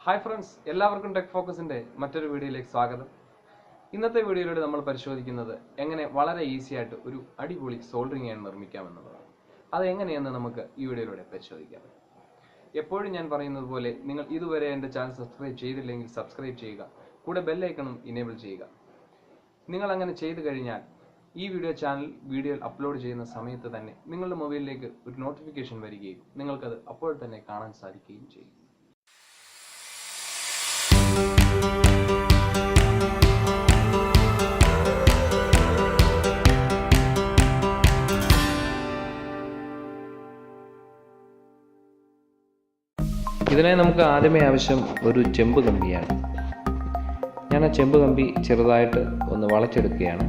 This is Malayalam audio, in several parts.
ഹായ് ഫ്രണ്ട്സ്, എല്ലാവർക്കും ടെക് ഫോക്കസിൻ്റെ മറ്റൊരു വീഡിയോയിലേക്ക് സ്വാഗതം. ഇന്നത്തെ വീഡിയോയിലൂടെ നമ്മൾ പരിശോധിക്കുന്നത് എങ്ങനെ വളരെ ഈസി ആയിട്ട് ഒരു അടിപൊളി സോൾഡറിംഗ് അയൺ നിർമ്മിക്കാമെന്നുള്ളതാണ്. അത് എങ്ങനെയെന്ന് നമുക്ക് ഈ വീഡിയോയിലൂടെ പരിശോധിക്കാം. എപ്പോഴും ഞാൻ പറയുന്നത് പോലെ നിങ്ങൾ ഇതുവരെ എൻ്റെ ചാനൽ സബ്സ്ക്രൈബ് ചെയ്തില്ലെങ്കിൽ സബ്സ്ക്രൈബ് ചെയ്യുക, കൂടെ ബെല്ലൈക്കണും ഇനേബിൾ ചെയ്യുക. നിങ്ങൾ അങ്ങനെ ചെയ്തു കഴിഞ്ഞാൽ ഈ വീഡിയോ അപ്ലോഡ് ചെയ്യുന്ന സമയത്ത് തന്നെ നിങ്ങളുടെ മൊബൈലിലേക്ക് ഒരു നോട്ടിഫിക്കേഷൻ വരികയും നിങ്ങൾക്കത് അപ്പോൾ തന്നെ കാണാൻ സാധിക്കുകയും ചെയ്യും. ഇതിനായി നമുക്ക് ആദ്യമേ ആവശ്യം ഒരു ചെമ്പ് കമ്പിയാണ്. ഞാൻ ആ ചെമ്പ് കമ്പി ചെറുതായിട്ട് ഒന്ന് വളച്ചെടുക്കുകയാണ്.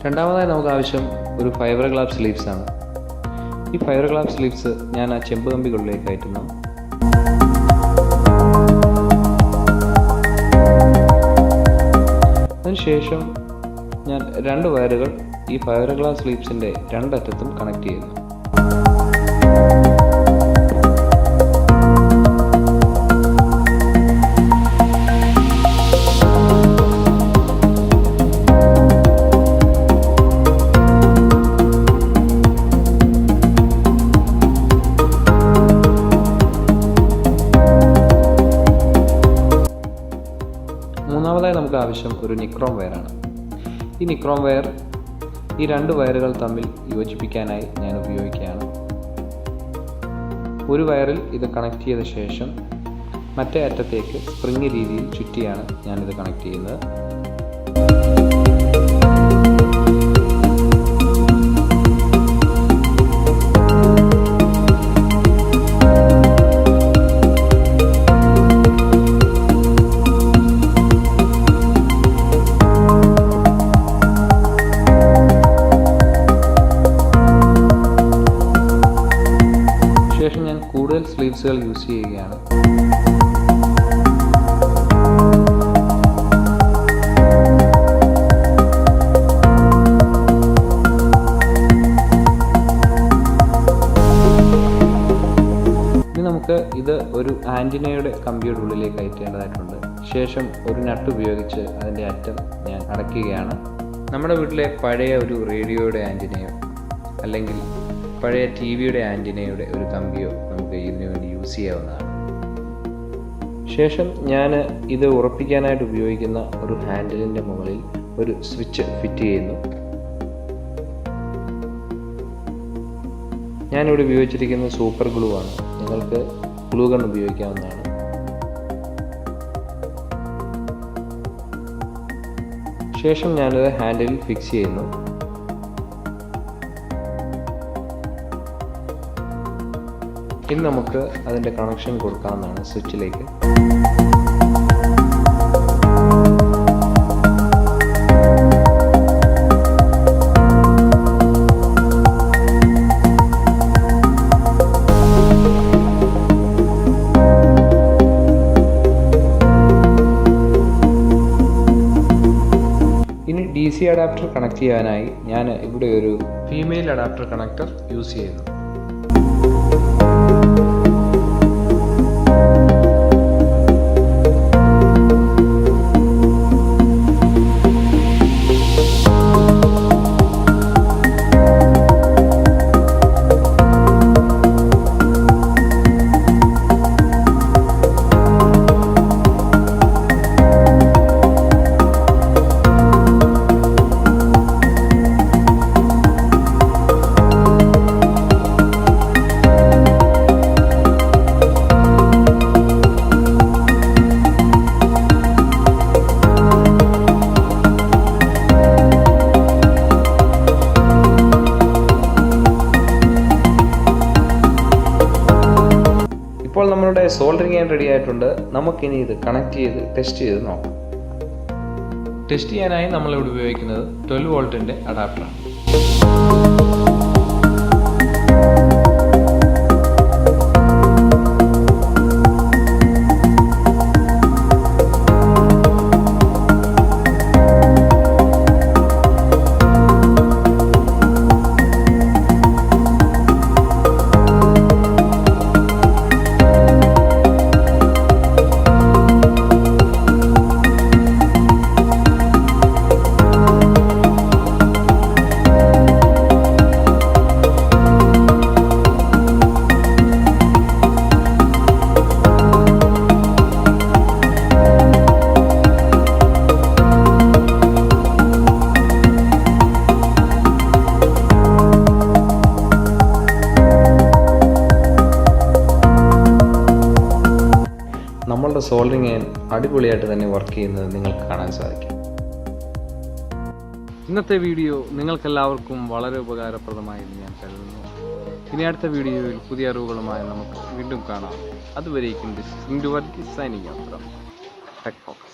രണ്ടാമതായി നമുക്ക് ആവശ്യം ഒരു ഫൈബർ ഗ്ലാസ് സ്ലീവ്സ് ആണ്. ഈ ഫൈബർ ഗ്ലാസ് സ്ലീവ്സ് ഞാൻ ആ ചെമ്പ് കമ്പികളിലേക്ക് കയറ്റുന്നു. അതിനുശേഷം ഞാൻ 2 വയറുകൾ ഈ ഫൈബർ ഗ്ലാസ് സ്ലീവ്സിൻ്റെ രണ്ടറ്റത്തും കണക്ട് ചെയ്യുന്നു. മൂന്നാമതായി നമുക്ക് ആവശ്യം ഒരു നിക്രോം വയറാണ്. ഈ നിക്രോം വയർ ഈ 2 വയറുകൾ തമ്മിൽ യോജിപ്പിക്കാനായി ഞാൻ ഉപയോഗിക്കുകയാണ്. ഒരു വയറിൽ ഇത് കണക്ട് ചെയ്ത ശേഷം മറ്റേ അറ്റത്തേക്ക് സ്പ്രിങ് രീതിയിൽ ചുറ്റിയാണ് ഞാനിത് കണക്ട് ചെയ്യുന്നത്. ശേഷം ഞാൻ കൂടുതൽ സ്ലീവ്സുകൾ യൂസ് ചെയ്യുകയാണ്. ഇനി നമുക്ക് ഇത് ഒരു ആൻറ്റിനയുടെ കമ്പിയുടെ ഉള്ളിലേക്ക് കയറ്റേണ്ടതായിട്ടുണ്ട്. ശേഷം ഒരു നട്ട് ഉപയോഗിച്ച് അതിൻ്റെ അറ്റം ഞാൻ അടയ്ക്കുകയാണ്. നമ്മുടെ വീട്ടിലെ പഴയ ഒരു റേഡിയോയുടെ ആൻറ്റിനയോ അല്ലെങ്കിൽ പഴയ TV-യുടെ ആൻറ്റിനയുടെ ഒരു കമ്പിയോ നമുക്ക് ഇതിനു വേണ്ടി യൂസ് ചെയ്യാവുന്നതാണ്. ശേഷം ഞാൻ ഇത് ഉറപ്പിക്കാനായിട്ട് ഉപയോഗിക്കുന്ന ഒരു ഹാൻഡിലിൻ്റെ മുകളിൽ ഒരു സ്വിച്ച് ഫിറ്റ് ചെയ്യുന്നു. ഞാനിവിടെ ഉപയോഗിച്ചിരിക്കുന്നത് സൂപ്പർ ഗ്ലൂ ആണ്. നിങ്ങൾക്ക് ഗ്ലൂ ഗൺ ഉപയോഗിക്കാവുന്നതാണ്. ശേഷം ഞാനത് ഹാൻഡിലിൽ ഫിക്സ് ചെയ്യുന്നു. ഇനി നമുക്ക് അതിൻ്റെ കണക്ഷൻ കൊടുക്കാവുന്നതാണ് സ്വിച്ചിലേക്ക്. ഇനി DC അഡാപ്റ്റർ കണക്ട് ചെയ്യാനായി ഞാൻ ഇവിടെ ഒരു ഫീമെയിൽ അഡാപ്റ്റർ കണക്ടർ യൂസ് ചെയ്യുന്നു. ഇപ്പോൾ നമ്മളുടെ സോൾഡറിംഗ് അയൺ റെഡി ആയിട്ടുണ്ട്. നമുക്കിനി ഇത് കണക്ട് ചെയ്ത് ടെസ്റ്റ് ചെയ്ത് നോക്കാം. ടെസ്റ്റ് ചെയ്യാനായി നമ്മളിവിടെ ഉപയോഗിക്കുന്നത് 12 വോൾട്ടിൻ്റെ അഡാപ്റ്ററാണ്. സോൾഡറിങ് ചെയ്യാൻ അടിപൊളിയായിട്ട് തന്നെ വർക്ക് ചെയ്യുന്നത് നിങ്ങൾക്ക് കാണാൻ സാധിക്കും. ഇന്നത്തെ വീഡിയോ നിങ്ങൾക്കെല്ലാവർക്കും വളരെ ഉപകാരപ്രദമായെന്ന് ഞാൻ കരുതുന്നു. ഇനി അടുത്ത വീഡിയോയിൽ പുതിയ അറിവുകളുമായി നമുക്ക് വീണ്ടും കാണാം. അതുവരേക്കും this is signing off from tech focus.